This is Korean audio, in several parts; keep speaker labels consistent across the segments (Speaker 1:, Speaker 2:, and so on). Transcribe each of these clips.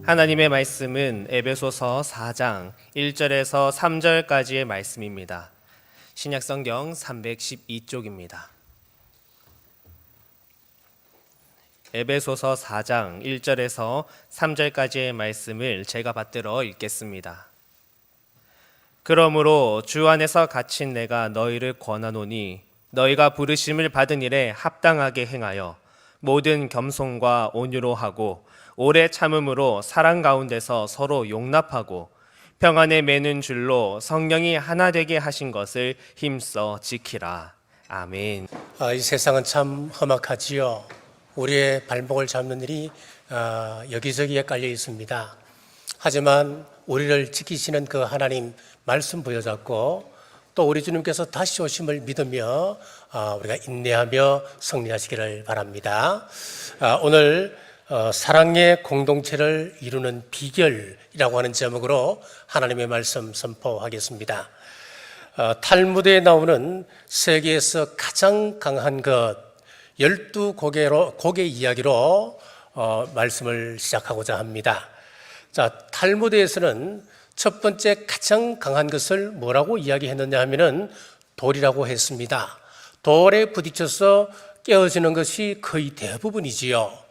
Speaker 1: 하나님의 말씀은 에베소서 4장 1절에서 3절까지의 말씀입니다. 신약성경 312쪽입니다. 에베소서 4장 1절에서 3절까지의 말씀을 제가 받들어 읽겠습니다. 그러므로 주 안에서 갇힌 내가 너희를 권하노니 너희가 부르심을 받은 일에 합당하게 행하여 모든 겸손과 온유로 하고 오래 참음으로 사랑 가운데서 서로 용납하고 평안에 매는 줄로 성령이 하나 되게 하신 것을 힘써 지키라. 아멘.
Speaker 2: 이 세상은 참 험악하지요. 우리의 발목을 잡는 일이 여기저기에 깔려 있습니다. 하지만 우리를 지키시는 그 하나님 말씀 부여잡고 또 우리 주님께서 다시 오심을 믿으며 우리가 인내하며 승리하시기를 바랍니다. 오늘 사랑의 공동체를 이루는 비결이라고 하는 제목으로 하나님의 말씀 선포하겠습니다. 탈무드에 나오는 세계에서 가장 강한 것 12곡의 이야기로 말씀을 시작하고자 합니다. 자, 탈무드에서는 첫 번째 가장 강한 것을 뭐라고 이야기했느냐 하면은 돌이라고 했습니다. 돌에 부딪혀서 깨어지는 것이 거의 대부분이지요.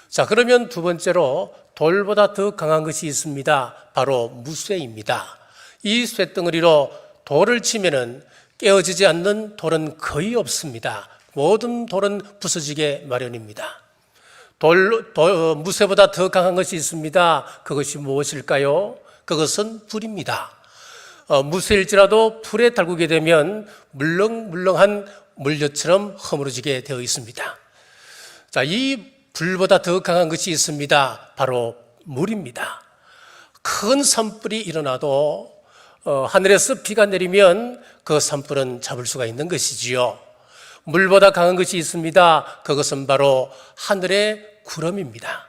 Speaker 2: 자, 그러면 두 번째로 돌보다 더 강한 것이 있습니다. 바로 무쇠입니다. 이 쇳덩어리로 돌을 치면은 깨어지지 않는 돌은 거의 없습니다. 모든 돌은 부서지게 마련입니다. 무쇠보다 더 강한 것이 있습니다. 그것이 무엇일까요? 그것은 불입니다. 무쇠일지라도 불에 달구게 되면 물렁물렁한 물엿처럼 허물어지게 되어 있습니다. 자, 이 불보다 더 강한 것이 있습니다. 바로 물입니다. 큰 산불이 일어나도 하늘에서 비가 내리면 그 산불은 잡을 수가 있는 것이지요. 물보다 강한 것이 있습니다. 그것은 바로 하늘의 구름입니다.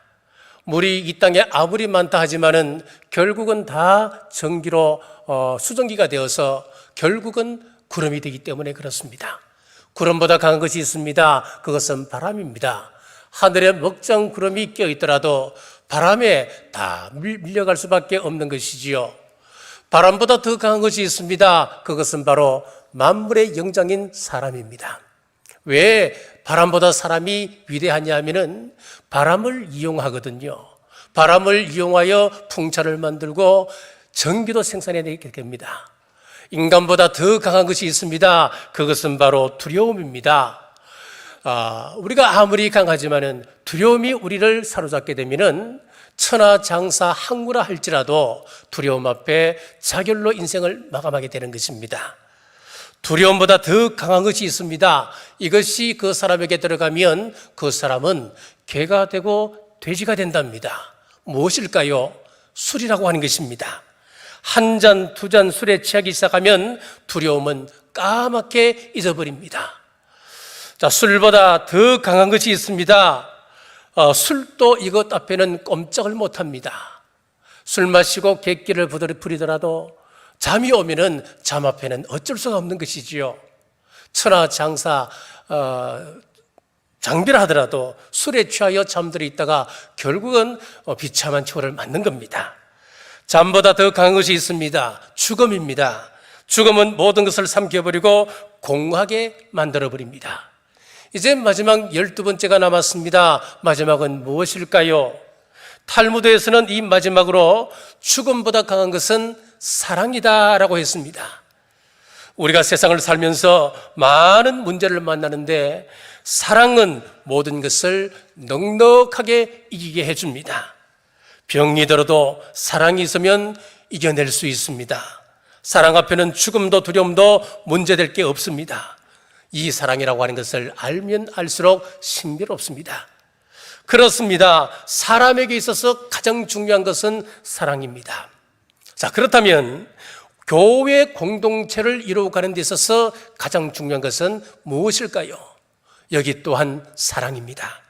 Speaker 2: 물이 이 땅에 아무리 많다 하지만은 결국은 다 전기로 수증기가 되어서 결국은 구름이 되기 때문에 그렇습니다. 구름보다 강한 것이 있습니다. 그것은 바람입니다. 하늘에 먹장 구름이 껴 있더라도 바람에 다 밀려갈 수밖에 없는 것이지요. 바람보다 더 강한 것이 있습니다. 그것은 바로 만물의 영장인 사람입니다. 왜 바람보다 사람이 위대하냐 하면은 바람을 이용하거든요. 바람을 이용하여 풍차를 만들고 전기도 생산해내게 됩니다. 인간보다 더 강한 것이 있습니다. 그것은 바로 두려움입니다. 우리가 아무리 강하지만은 두려움이 우리를 사로잡게 되면은 천하장사 항구라 할지라도 두려움 앞에 자결로 인생을 마감하게 되는 것입니다. 두려움보다 더 강한 것이 있습니다. 이것이 그 사람에게 들어가면 그 사람은 개가 되고 돼지가 된답니다. 무엇일까요? 술이라고 하는 것입니다. 한 잔, 두 잔 술에 취하기 시작하면 두려움은 까맣게 잊어버립니다. 자, 술보다 더 강한 것이 있습니다. 술도 이것 앞에는 꼼짝을 못합니다. 술 마시고 객기를 부리더라도 잠이 오면은 잠 앞에는 어쩔 수가 없는 것이지요. 천하장사 장비를 하더라도 술에 취하여 잠들어 있다가 결국은 비참한 처를 맞는 겁니다. 잠보다 더 강한 것이 있습니다. 죽음입니다. 죽음은 모든 것을 삼켜버리고 공허하게 만들어버립니다. 이제 마지막 12번째가 남았습니다. 마지막은 무엇일까요? 탈무드에서는 이 마지막으로 죽음보다 강한 것은 사랑이다라고 했습니다. 우리가 세상을 살면서 많은 문제를 만나는데 사랑은 모든 것을 넉넉하게 이기게 해줍니다. 병이 들어도 사랑이 있으면 이겨낼 수 있습니다. 사랑 앞에는 죽음도 두려움도 문제될 게 없습니다. 이 사랑이라고 하는 것을 알면 알수록 신비롭습니다. 그렇습니다. 사람에게 있어서 가장 중요한 것은 사랑입니다. 자, 그렇다면 교회 공동체를 이루어가는 데 있어서 가장 중요한 것은 무엇일까요? 여기 또한 사랑입니다.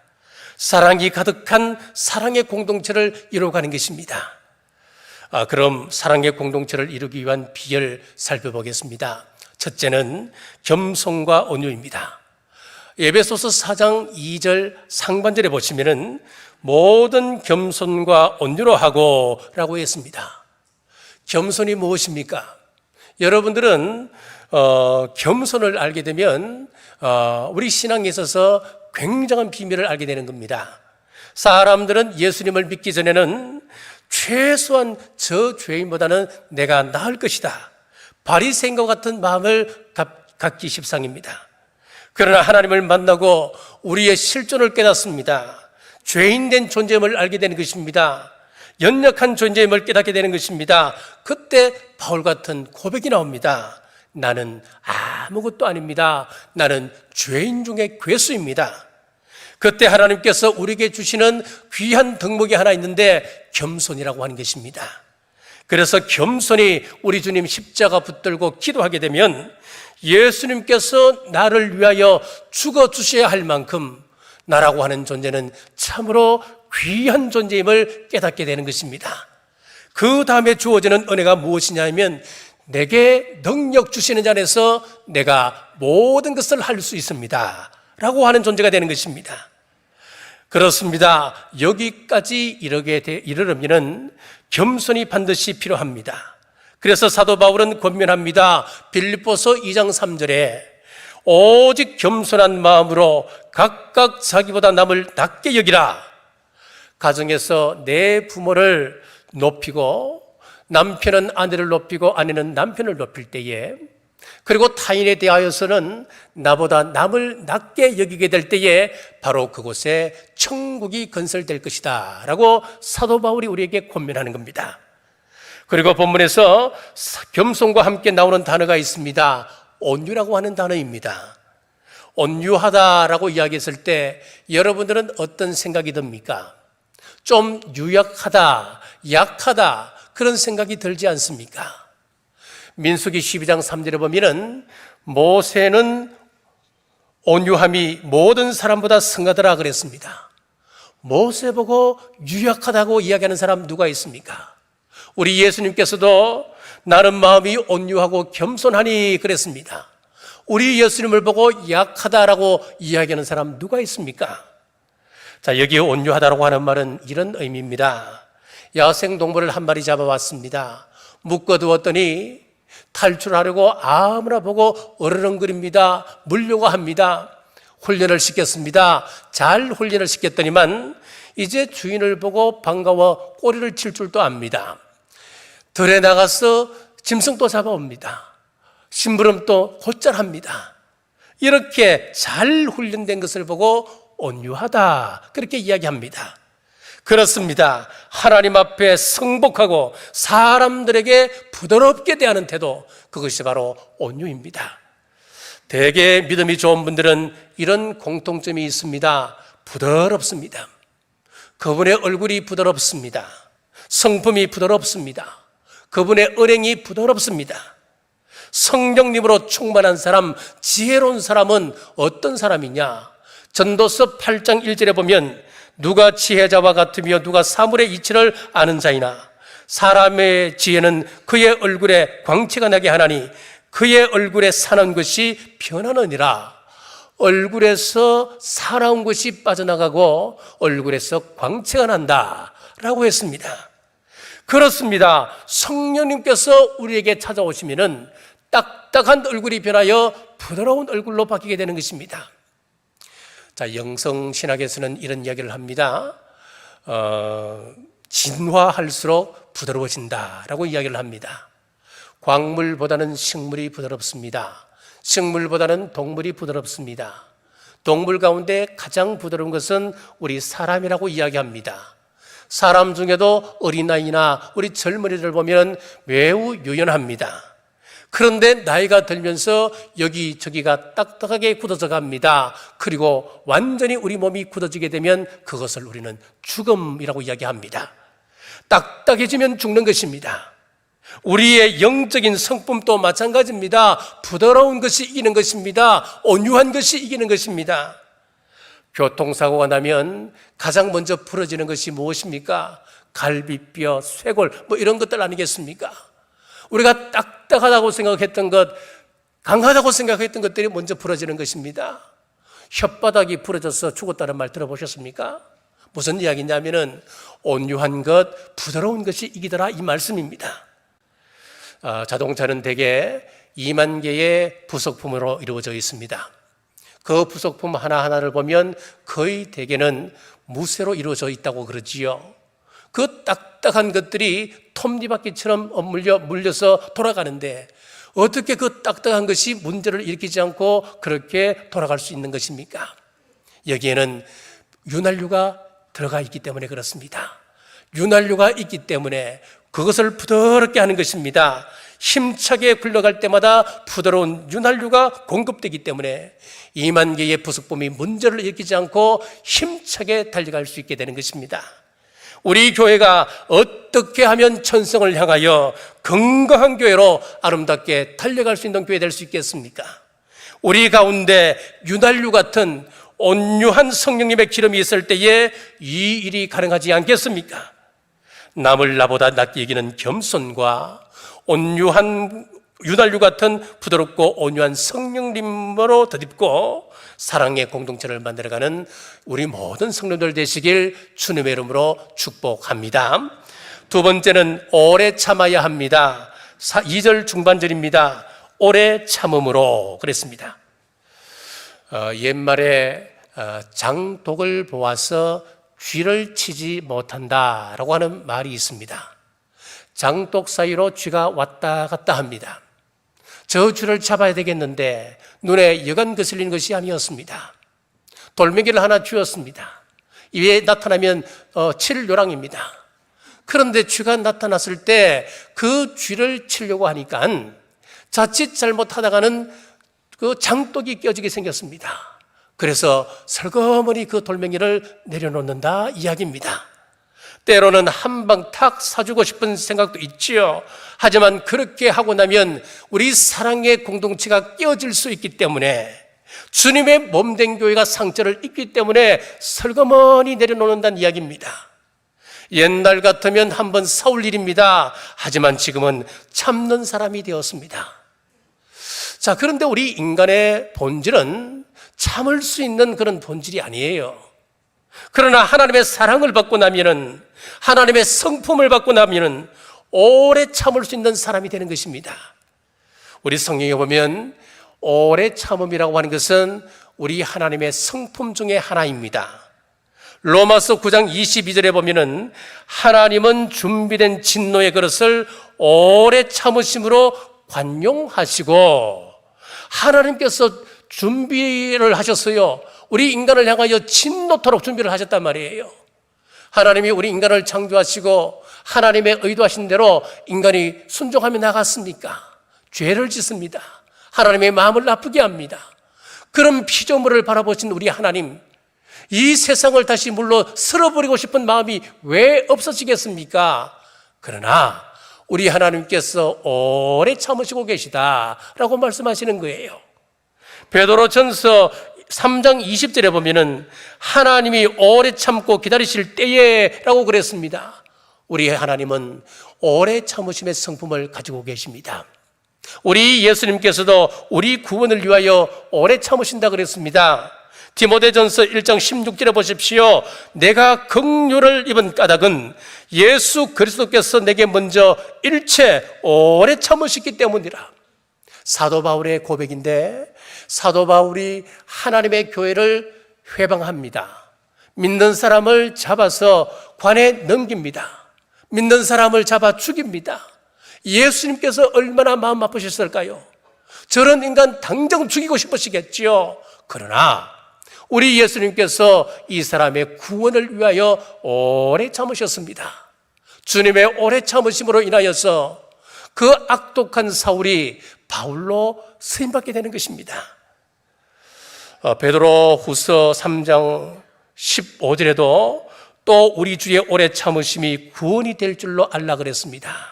Speaker 2: 사랑이 가득한 사랑의 공동체를 이루어가는 것입니다. 그럼 사랑의 공동체를 이루기 위한 비결 살펴보겠습니다. 첫째는 겸손과 온유입니다. 에베소서 4장 2절 상반절에 보시면은 모든 겸손과 온유로 하고 라고 했습니다. 겸손이 무엇입니까? 여러분들은 겸손을 알게 되면 우리 신앙에 있어서 굉장한 비밀을 알게 되는 겁니다. 사람들은 예수님을 믿기 전에는 최소한 저 죄인보다는 내가 나을 것이다, 바리새인과 같은 마음을 갖기 십상입니다. 그러나 하나님을 만나고 우리의 실존을 깨닫습니다. 죄인된 존재임을 알게 되는 것입니다. 연약한 존재임을 깨닫게 되는 것입니다. 그때 바울 같은 고백이 나옵니다. 나는 아무것도 아닙니다. 나는 죄인 중에 괴수입니다. 그때 하나님께서 우리에게 주시는 귀한 덕목이 하나 있는데 겸손이라고 하는 것입니다. 그래서 겸손히 우리 주님 십자가 붙들고 기도하게 되면 예수님께서 나를 위하여 죽어주셔야 할 만큼 나라고 하는 존재는 참으로 귀한 존재임을 깨닫게 되는 것입니다. 그 다음에 주어지는 은혜가 무엇이냐 하면 내게 능력 주시는 자 안에서 내가 모든 것을 할 수 있습니다 라고 하는 존재가 되는 것입니다. 그렇습니다. 여기까지 이르려면 겸손이 반드시 필요합니다. 그래서 사도 바울은 권면합니다. 빌립보서 2장 3절에 오직 겸손한 마음으로 각각 자기보다 남을 낮게 여기라. 가정에서 내 부모를 높이고 남편은 아내를 높이고 아내는 남편을 높일 때에, 그리고 타인에 대하여서는 나보다 남을 낮게 여기게 될 때에 바로 그곳에 천국이 건설될 것이다 라고 사도 바울이 우리에게 권면하는 겁니다. 그리고 본문에서 겸손과 함께 나오는 단어가 있습니다. 온유라고 하는 단어입니다. 온유하다라고 이야기했을 때 여러분들은 어떤 생각이 듭니까? 좀 유약하다, 약하다 그런 생각이 들지 않습니까? 민수기 12장 3절에 보면은 모세는 온유함이 모든 사람보다 승하더라 그랬습니다. 모세 보고 유약하다고 이야기하는 사람 누가 있습니까? 우리 예수님께서도 나는 마음이 온유하고 겸손하니 그랬습니다. 우리 예수님을 보고 약하다라고 이야기하는 사람 누가 있습니까? 자, 여기 온유하다라고 하는 말은 이런 의미입니다. 야생동물을 한 마리 잡아왔습니다. 묶어두었더니 탈출하려고 아무나 보고 어르렁거립니다. 물려고 합니다. 훈련을 시켰습니다. 잘 훈련을 시켰더니만 이제 주인을 보고 반가워 꼬리를 칠 줄도 압니다. 들에 나가서 짐승도 잡아옵니다. 심부름도 곧잘 합니다. 이렇게 잘 훈련된 것을 보고 온유하다 그렇게 이야기합니다. 그렇습니다. 하나님 앞에 승복하고 사람들에게 부드럽게 대하는 태도, 그것이 바로 온유입니다. 대개 믿음이 좋은 분들은 이런 공통점이 있습니다. 부드럽습니다. 그분의 얼굴이 부드럽습니다. 성품이 부드럽습니다. 그분의 은행이 부드럽습니다. 성령님으로 충만한 사람, 지혜로운 사람은 어떤 사람이냐? 전도서 8장 1절에 보면 누가 지혜자와 같으며 누가 사물의 이치를 아는 자이나 사람의 지혜는 그의 얼굴에 광채가 나게 하나니 그의 얼굴에 사나운 것이 변하느니라. 얼굴에서 사나운 것이 빠져나가고 얼굴에서 광채가 난다 라고 했습니다. 그렇습니다. 성령님께서 우리에게 찾아오시면은 딱딱한 얼굴이 변하여 부드러운 얼굴로 바뀌게 되는 것입니다. 자, 영성신학에서는 이런 이야기를 합니다. 진화할수록 부드러워진다라고 이야기를 합니다. 광물보다는 식물이 부드럽습니다. 식물보다는 동물이 부드럽습니다. 동물 가운데 가장 부드러운 것은 우리 사람이라고 이야기합니다. 사람 중에도 어린아이나 우리 젊은이들 보면 매우 유연합니다. 그런데 나이가 들면서 여기저기가 딱딱하게 굳어져 갑니다. 그리고 완전히 우리 몸이 굳어지게 되면 그것을 우리는 죽음이라고 이야기합니다. 딱딱해지면 죽는 것입니다. 우리의 영적인 성품도 마찬가지입니다. 부드러운 것이 이기는 것입니다. 온유한 것이 이기는 것입니다. 교통사고가 나면 가장 먼저 부러지는 것이 무엇입니까? 갈비뼈, 쇄골 이런 것들 아니겠습니까? 우리가 딱딱하다고 생각했던 것, 강하다고 생각했던 것들이 먼저 부러지는 것입니다. 혓바닥이 부러져서 죽었다는 말 들어보셨습니까? 무슨 이야기냐면은 온유한 것, 부드러운 것이 이기더라 이 말씀입니다. 자동차는 대개 2만 개의 부속품으로 이루어져 있습니다. 그 부속품 하나하나를 보면 거의 대개는 무쇠로 이루어져 있다고 그러지요. 그 딱딱한 것들이 톱니바퀴처럼 물려서 돌아가는데 어떻게 그 딱딱한 것이 문제를 일으키지 않고 그렇게 돌아갈 수 있는 것입니까? 여기에는 윤활유가 들어가 있기 때문에 그렇습니다. 윤활유가 있기 때문에 그것을 부드럽게 하는 것입니다. 힘차게 굴러갈 때마다 부드러운 윤활유가 공급되기 때문에 2만 개의 부속품이 문제를 일으키지 않고 힘차게 달려갈 수 있게 되는 것입니다. 우리 교회가 어떻게 하면 천성을 향하여 건강한 교회로 아름답게 달려갈 수 있는 교회 될 수 있겠습니까? 우리 가운데 윤활유 같은 온유한 성령님의 기름이 있을 때에 이 일이 가능하지 않겠습니까? 남을 나보다 낮게 여기는 겸손과 온유한 윤활유 같은 부드럽고 온유한 성령님으로 덧입고 사랑의 공동체를 만들어가는 우리 모든 성도들 되시길 주님의 이름으로 축복합니다. 두 번째는 오래 참아야 합니다. 2절 중반절입니다. 오래 참음으로 그랬습니다. 옛말에 장독을 보아서 쥐를 치지 못한다라고 하는 말이 있습니다. 장독 사이로 쥐가 왔다 갔다 합니다. 저 쥐를 잡아야 되겠는데 눈에 여간 거슬리는 것이 아니었습니다. 돌멩이를 하나 쥐었습니다. 이에 나타나면 칠 요랑입니다. 그런데 쥐가 나타났을 때 그 쥐를 치려고 하니까 자칫 잘못하다가는 그 장독이 껴지게 생겼습니다. 그래서 설거머니 그 돌멩이를 내려놓는다 이야기입니다. 때로는 한 방 탁 사주고 싶은 생각도 있지요. 하지만 그렇게 하고 나면 우리 사랑의 공동체가 깨어질 수 있기 때문에 주님의 몸된 교회가 상처를 입기 때문에 설거머니 내려놓는다는 이야기입니다. 옛날 같으면 한번 싸울 일입니다. 하지만 지금은 참는 사람이 되었습니다. 자, 그런데 우리 인간의 본질은 참을 수 있는 그런 본질이 아니에요. 그러나 하나님의 사랑을 받고 나면은, 하나님의 성품을 받고 나면은 오래 참을 수 있는 사람이 되는 것입니다. 우리 성경에 보면 오래 참음이라고 하는 것은 우리 하나님의 성품 중에 하나입니다. 로마서 9장 22절에 보면은 하나님은 준비된 진노의 그릇을 오래 참으심으로 관용하시고, 하나님께서 준비를 하셨어요. 우리 인간을 향하여 진노토록 준비를 하셨단 말이에요. 하나님이 우리 인간을 창조하시고 하나님의 의도하신 대로 인간이 순종하며 나갔습니까? 죄를 짓습니다. 하나님의 마음을 나쁘게 합니다. 그런 피조물을 바라보신 우리 하나님, 이 세상을 다시 물로 쓸어버리고 싶은 마음이 왜 없어지겠습니까? 그러나 우리 하나님께서 오래 참으시고 계시다라고 말씀하시는 거예요. 베드로전서 3장 20절에 보면은 하나님이 오래 참고 기다리실 때에라고 그랬습니다. 우리 하나님은 오래 참으심의 성품을 가지고 계십니다. 우리 예수님께서도 우리 구원을 위하여 오래 참으신다 그랬습니다. 디모데전서 1장 16절에 보십시오. 내가 긍휼을 입은 까닭은 예수 그리스도께서 내게 먼저 일체 오래 참으셨기 때문이라. 사도 바울의 고백인데, 사도 바울이 하나님의 교회를 회방합니다. 믿는 사람을 잡아서 관에 넘깁니다. 믿는 사람을 잡아 죽입니다. 예수님께서 얼마나 마음 아프셨을까요? 저런 인간 당장 죽이고 싶으시겠지요. 그러나 우리 예수님께서 이 사람의 구원을 위하여 오래 참으셨습니다. 주님의 오래 참으심으로 인하여서 그 악독한 사울이 바울로 쓰임받게 되는 것입니다. 베드로 후서 3장 15절에도 또 우리 주의 오래 참으심이 구원이 될 줄로 알라 그랬습니다.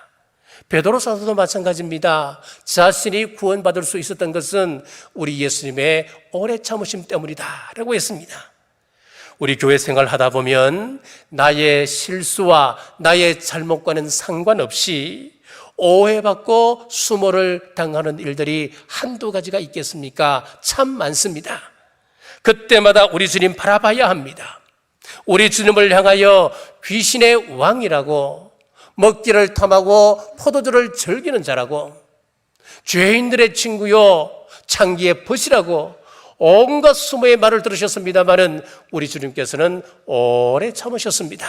Speaker 2: 베드로 사도도 마찬가지입니다. 자신이 구원받을 수 있었던 것은 우리 예수님의 오래 참으심 때문이다 라고 했습니다. 우리 교회 생활하다 보면 나의 실수와 나의 잘못과는 상관없이 오해받고 수모를 당하는 일들이 한두 가지가 있겠습니까? 참 많습니다. 그때마다 우리 주님 바라봐야 합니다. 우리 주님을 향하여 귀신의 왕이라고, 먹기를 탐하고 포도주를 즐기는 자라고, 죄인들의 친구요 창기의 벗이라고 온갖 수모의 말을 들으셨습니다마는 우리 주님께서는 오래 참으셨습니다.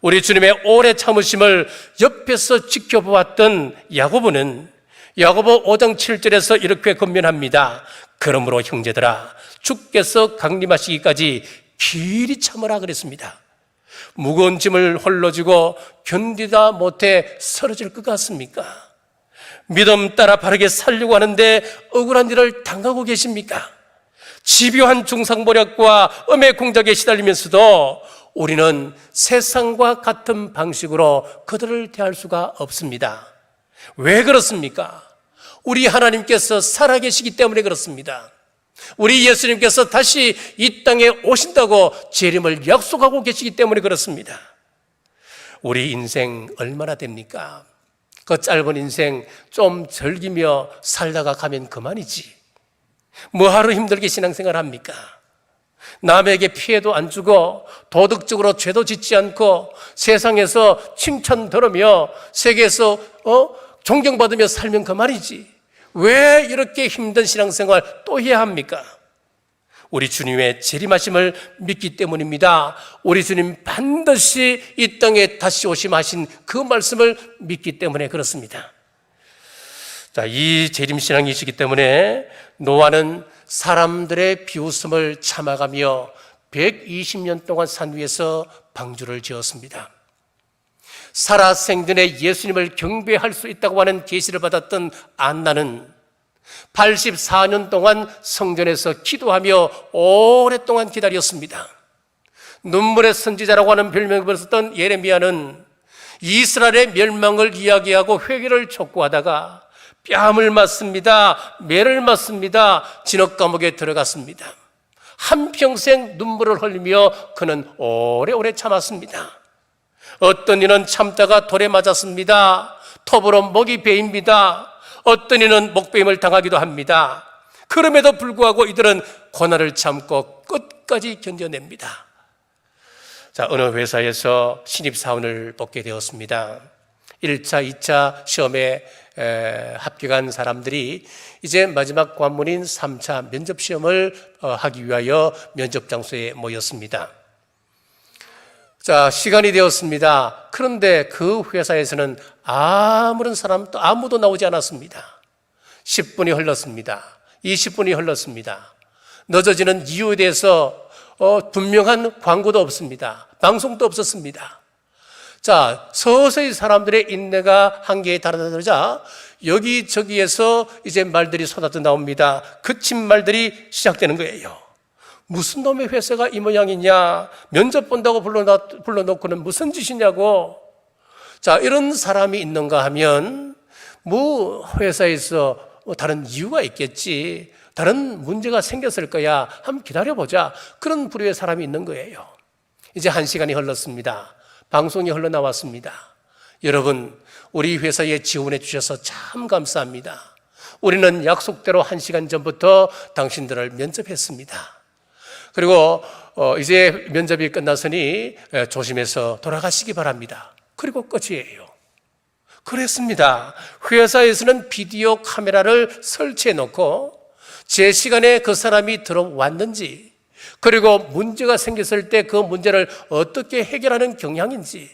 Speaker 2: 우리 주님의 오래 참으심을 옆에서 지켜보았던 야고보는 야고보 5장 7절에서 이렇게 권면합니다. 그러므로 형제들아, 주께서 강림하시기까지 길이 참으라 그랬습니다. 무거운 짐을 홀로 지고 견디다 못해 쓰러질 것 같습니까? 믿음 따라 바르게 살려고 하는데 억울한 일을 당하고 계십니까? 집요한 중상모략과 음의 공작에 시달리면서도 우리는 세상과 같은 방식으로 그들을 대할 수가 없습니다. 왜 그렇습니까? 우리 하나님께서 살아계시기 때문에 그렇습니다. 우리 예수님께서 다시 이 땅에 오신다고 재림을 약속하고 계시기 때문에 그렇습니다. 우리 인생 얼마나 됩니까? 그 짧은 인생 좀 즐기며 살다가 가면 그만이지. 뭐하러 힘들게 신앙생활 합니까? 남에게 피해도 안 주고 도덕적으로 죄도 짓지 않고 세상에서 칭찬 들으며 세계에서 존경받으며 살면 그만이지. 왜 이렇게 힘든 신앙생활 또 해야 합니까? 우리 주님의 재림하심을 믿기 때문입니다. 우리 주님 반드시 이 땅에 다시 오심하신 그 말씀을 믿기 때문에 그렇습니다. 자, 이 재림신앙이시기 때문에 노아는 사람들의 비웃음을 참아가며 120년 동안 산 위에서 방주를 지었습니다. 살아생전에 예수님을 경배할 수 있다고 하는 계시를 받았던 안나는 84년 동안 성전에서 기도하며 오랫동안 기다렸습니다. 눈물의 선지자라고 하는 별명을 받았던 예레미야는 이스라엘의 멸망을 이야기하고 회개를 촉구하다가 뺨을 맞습니다. 매를 맞습니다. 진흙 감옥에 들어갔습니다. 한평생 눈물을 흘리며 그는 오래오래 참았습니다. 어떤 이는 참다가 돌에 맞았습니다. 톱으로 목이 베입니다. 어떤 이는 목베임을 당하기도 합니다. 그럼에도 불구하고 이들은 고난을 참고 끝까지 견뎌냅니다. 자, 어느 회사에서 신입사원을 뽑게 되었습니다. 1차, 2차 시험에 합격한 사람들이 이제 마지막 관문인 3차 면접시험을 하기 위하여 면접 장소에 모였습니다. 자, 시간이 되었습니다. 그런데 그 회사에서는 아무런 사람도 아무도 나오지 않았습니다. 10분이 흘렀습니다. 20분이 흘렀습니다. 늦어지는 이유에 대해서 분명한 광고도 없습니다. 방송도 없었습니다. 자, 서서히 사람들의 인내가 한계에 달하자 여기저기에서 이제 말들이 쏟아져 나옵니다. 그친 말들이 시작되는 거예요. 무슨 놈의 회사가 이 모양이냐? 면접 본다고 불러놓고는 무슨 짓이냐고. 자, 이런 사람이 있는가 하면 뭐 회사에서 다른 이유가 있겠지. 다른 문제가 생겼을 거야. 한번 기다려보자. 그런 부류의 사람이 있는 거예요. 이제 1시간이 흘렀습니다. 방송이 흘러나왔습니다. 여러분, 우리 회사에 지원해 주셔서 참 감사합니다. 우리는 약속대로 1시간 전부터 당신들을 면접했습니다. 그리고 이제 면접이 끝났으니 조심해서 돌아가시기 바랍니다. 그리고 끝이에요. 그랬습니다. 회사에서는 비디오 카메라를 설치해 놓고 제 시간에 그 사람이 들어왔는지, 그리고 문제가 생겼을 때 그 문제를 어떻게 해결하는 경향인지,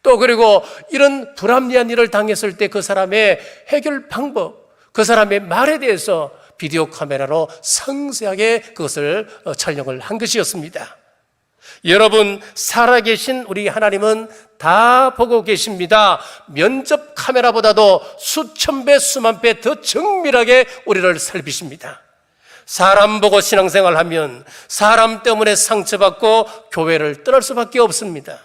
Speaker 2: 또 그리고 이런 불합리한 일을 당했을 때 그 사람의 해결 방법, 그 사람의 말에 대해서 비디오 카메라로 상세하게 그것을 촬영을 한 것이었습니다. 여러분, 살아계신 우리 하나님은 다 보고 계십니다. 면접 카메라보다도 수천 배, 수만 배 더 정밀하게 우리를 살피십니다. 사람 보고 신앙생활하면 사람 때문에 상처받고 교회를 떠날 수밖에 없습니다.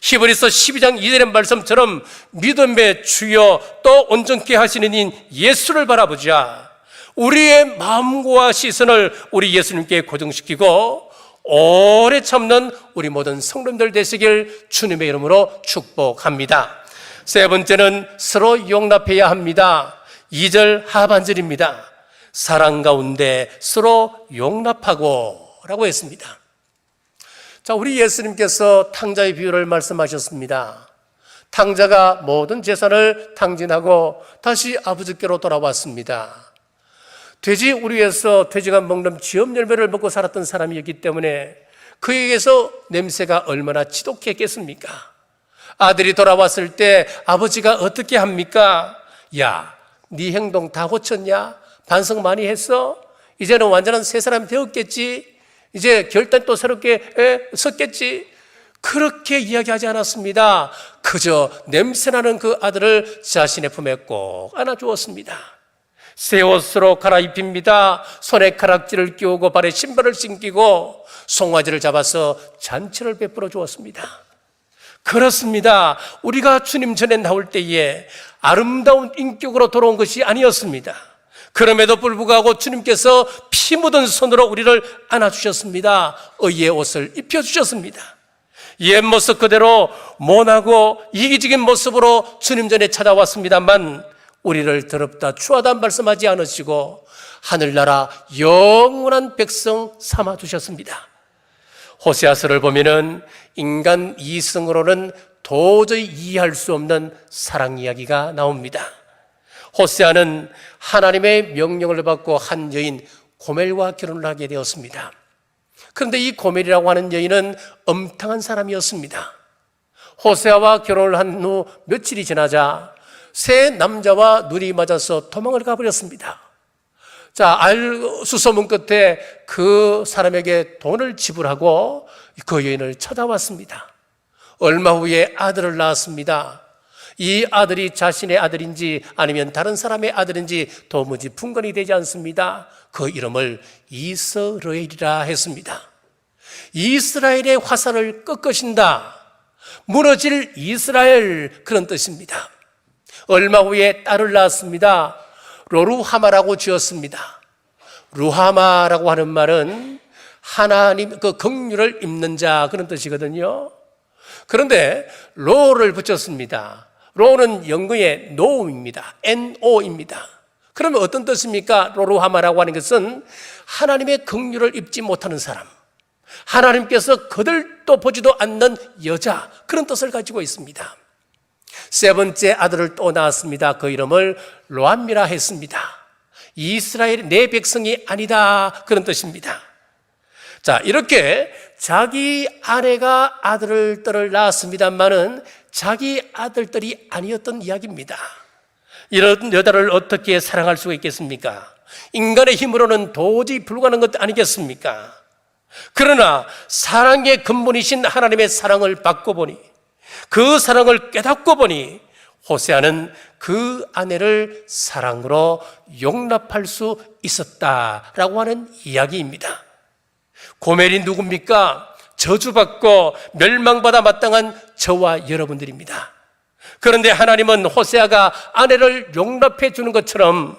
Speaker 2: 히브리서 12장 2절의 말씀처럼 믿음의 주여 또 온전케 하시는 인 예수를 바라보자. 우리의 마음과 시선을 우리 예수님께 고정시키고 오래 참는 우리 모든 성도님들 되시길 주님의 이름으로 축복합니다. 세 번째는 서로 용납해야 합니다. 2절 하반절입니다. 사랑 가운데 서로 용납하고 라고 했습니다. 자, 우리 예수님께서 탕자의 비유를 말씀하셨습니다. 탕자가 모든 재산을 탕진하고 다시 아버지께로 돌아왔습니다. 돼지 우리에서 돼지가 먹는 쥐업 열매를 먹고 살았던 사람이었기 때문에 그에게서 냄새가 얼마나 지독했겠습니까? 아들이 돌아왔을 때 아버지가 어떻게 합니까? 야, 네 행동 다 고쳤냐? 반성 많이 했어? 이제는 완전한 새 사람이 되었겠지? 이제 결단 또 새롭게 섰겠지? 그렇게 이야기하지 않았습니다. 그저 냄새나는 그 아들을 자신의 품에 꼭 안아주었습니다. 새 옷으로 갈아입힙니다. 손에 가락지를 끼우고 발에 신발을 신기고 송아지를 잡아서 잔치를 베풀어 주었습니다. 그렇습니다. 우리가 주님 전에 나올 때에 아름다운 인격으로 돌아온 것이 아니었습니다. 그럼에도 불구하고 주님께서 피 묻은 손으로 우리를 안아주셨습니다. 의의 옷을 입혀주셨습니다. 옛 모습 그대로 모나고 이기적인 모습으로 주님 전에 찾아왔습니다만 우리를 더럽다 추하다 말씀하지 않으시고 하늘나라 영원한 백성 삼아주셨습니다. 호세아서를 보면은 인간 이성으로는 도저히 이해할 수 없는 사랑 이야기가 나옵니다. 호세아는 하나님의 명령을 받고 한 여인 고멜과 결혼을 하게 되었습니다. 그런데 이 고멜이라고 하는 여인은 엄탕한 사람이었습니다. 호세아와 결혼을 한 후 며칠이 지나자 새 남자와 눈이 맞아서 도망을 가버렸습니다. 자, 수소문 끝에 그 사람에게 돈을 지불하고 그 여인을 찾아왔습니다. 얼마 후에 아들을 낳았습니다. 이 아들이 자신의 아들인지 아니면 다른 사람의 아들인지 도무지 분간이 되지 않습니다. 그 이름을 이스라엘이라 했습니다. 이스라엘의 화살을 꺾으신다. 무너질 이스라엘, 그런 뜻입니다. 얼마 후에 딸을 낳았습니다. 로루하마라고 지었습니다. 루하마라고 하는 말은 하나님 그 긍휼을 입는 자, 그런 뜻이거든요. 그런데 로를 붙였습니다. 로는 영어의 노입니다. NO입니다. 그러면 어떤 뜻입니까? 로루하마라고 하는 것은 하나님의 긍휼을 입지 못하는 사람, 하나님께서 거들떠 보지도 않는 여자, 그런 뜻을 가지고 있습니다. 세 번째 아들을 또 낳았습니다. 그 이름을 로암미라 했습니다. 이스라엘 내 백성이 아니다, 그런 뜻입니다. 자, 이렇게 자기 아내가 아들을 낳았습니다만은 자기 아들들이 아니었던 이야기입니다. 이런 여자를 어떻게 사랑할 수가 있겠습니까? 인간의 힘으로는 도저히 불가능한 것 아니겠습니까? 그러나 사랑의 근본이신 하나님의 사랑을 받고 보니, 그 사랑을 깨닫고 보니 호세아는 그 아내를 사랑으로 용납할 수 있었다라고 하는 이야기입니다. 고멜이 누굽니까? 저주받고 멸망받아 마땅한 저와 여러분들입니다. 그런데 하나님은 호세아가 아내를 용납해 주는 것처럼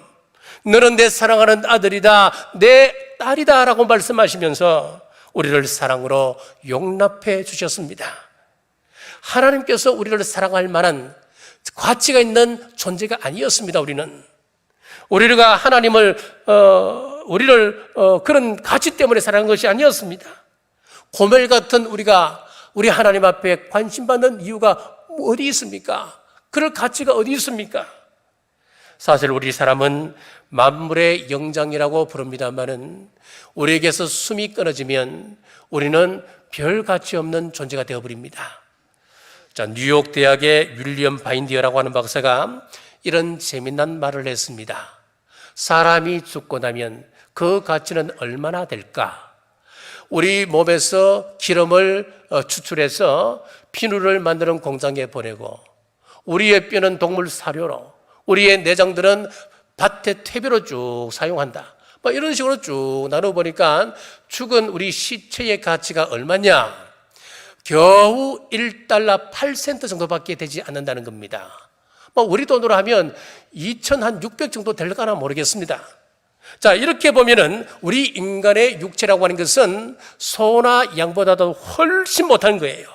Speaker 2: 너는 내 사랑하는 아들이다, 내 딸이다 라고 말씀하시면서 우리를 사랑으로 용납해 주셨습니다. 하나님께서 우리를 사랑할 만한 가치가 있는 존재가 아니었습니다. 우리가 하나님을 그런 가치 때문에 사랑한 것이 아니었습니다. 고멜 같은 우리 하나님 앞에 관심받는 이유가 어디 있습니까? 그럴 가치가 어디 있습니까? 사실 우리 사람은 만물의 영장이라고 부릅니다만은 우리에게서 숨이 끊어지면 우리는 별 가치 없는 존재가 되어버립니다. 자, 뉴욕 대학의 윌리엄 바인디어라고 하는 박사가 이런 재미난 말을 했습니다. 사람이 죽고 나면 그 가치는 얼마나 될까? 우리 몸에서 기름을 추출해서 비누를 만드는 공장에 보내고, 우리의 뼈는 동물 사료로, 우리의 내장들은 밭의 퇴비로 쭉 사용한다. 이런 식으로 쭉 나눠보니까 죽은 우리 시체의 가치가 얼마냐? 겨우 1달러 8센트 정도밖에 되지 않는다는 겁니다. 우리 돈으로 하면 2,600 정도 될까나 모르겠습니다. 자, 이렇게 보면은 우리 인간의 육체라고 하는 것은 소나 양보다도 훨씬 못한 거예요.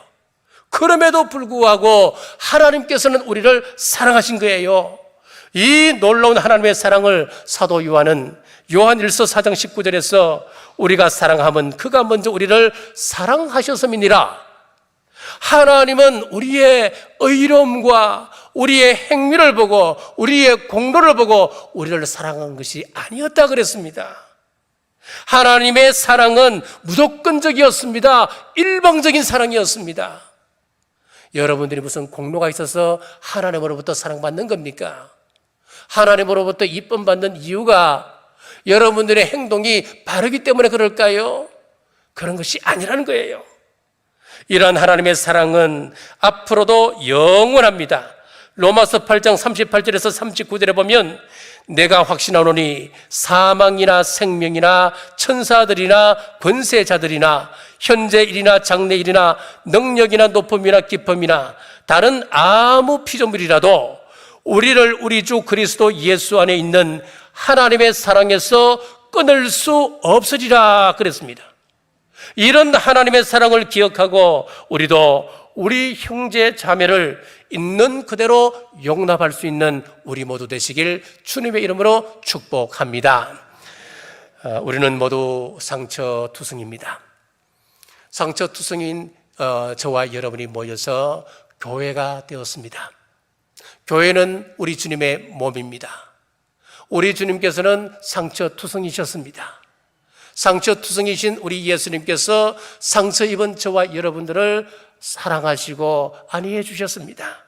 Speaker 2: 그럼에도 불구하고 하나님께서는 우리를 사랑하신 거예요. 이 놀라운 하나님의 사랑을 사도 요한은 요한 1서 4장 19절에서 우리가 사랑하면 그가 먼저 우리를 사랑하셨음이니라. 하나님은 우리의 의로움과 우리의 행위를 보고 우리의 공로를 보고 우리를 사랑한 것이 아니었다 그랬습니다. 하나님의 사랑은 무조건적이었습니다. 일방적인 사랑이었습니다. 여러분들이 무슨 공로가 있어서 하나님으로부터 사랑받는 겁니까? 하나님으로부터 이쁨 받는 이유가 여러분들의 행동이 바르기 때문에 그럴까요? 그런 것이 아니라는 거예요. 이러한 하나님의 사랑은 앞으로도 영원합니다. 로마서 8장 38절에서 39절에 보면 내가 확신하노니 사망이나 생명이나 천사들이나 권세자들이나 현재 일이나 장래 일이나 능력이나 높음이나 깊음이나 다른 아무 피조물이라도 우리를 우리 주 그리스도 예수 안에 있는 하나님의 사랑에서 끊을 수 없으리라 그랬습니다. 이런 하나님의 사랑을 기억하고 우리도 우리 형제 자매를 있는 그대로 용납할 수 있는 우리 모두 되시길 주님의 이름으로 축복합니다. 우리는 모두 상처투성입니다. 상처투성인 저와 여러분이 모여서 교회가 되었습니다. 교회는 우리 주님의 몸입니다. 우리 주님께서는 상처투성이셨습니다. 상처투성이신 우리 예수님께서 상처 입은 저와 여러분들을 사랑하시고 안위해 주셨습니다.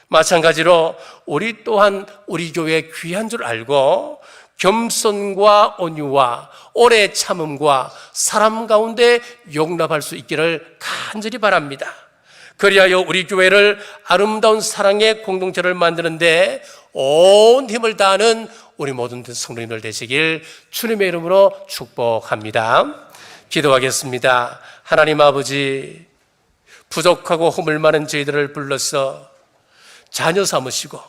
Speaker 2: 마찬가지로 우리 또한 우리 교회의 귀한 줄 알고 겸손과 온유와 오래 참음과 사람 가운데 용납할 수 있기를 간절히 바랍니다. 그리하여 우리 교회를 아름다운 사랑의 공동체를 만드는데 온 힘을 다하는 우리 모든 성도님들 되시길 주님의 이름으로 축복합니다. 기도하겠습니다. 하나님 아버지, 부족하고 허물 많은 저희들을 불러서 자녀 삼으시고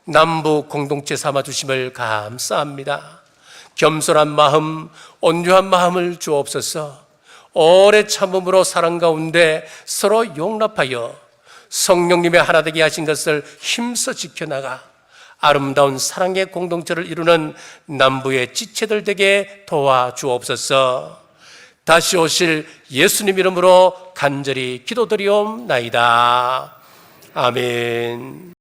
Speaker 2: 남북 공동체 삼아주심을 감사합니다. 겸손한 마음, 온유한 마음을 주옵소서. 오래 참음으로 사랑 가운데 서로 용납하여 성령님의 하나 되게 하신 것을 힘써 지켜나가 아름다운 사랑의 공동체를 이루는 남부의 지체들 되게 도와주옵소서. 다시 오실 예수님 이름으로 간절히 기도드리옵나이다. 아멘.